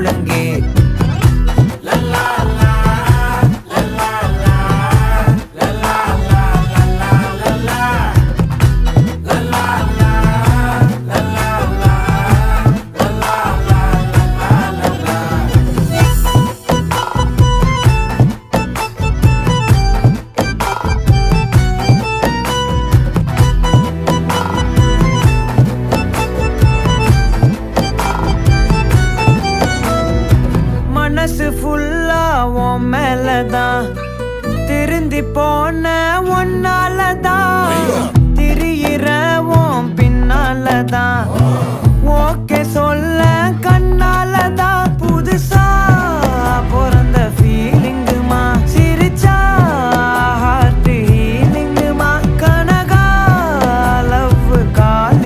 ஒழுங்கே. மனசு ஃபுல்லா உன் மேலதான், திருந்தி போன ஒன்னாலதான், திரியிற உன் பின்னாலதான், ஓகே சொல்ல கண்ணாலதான்,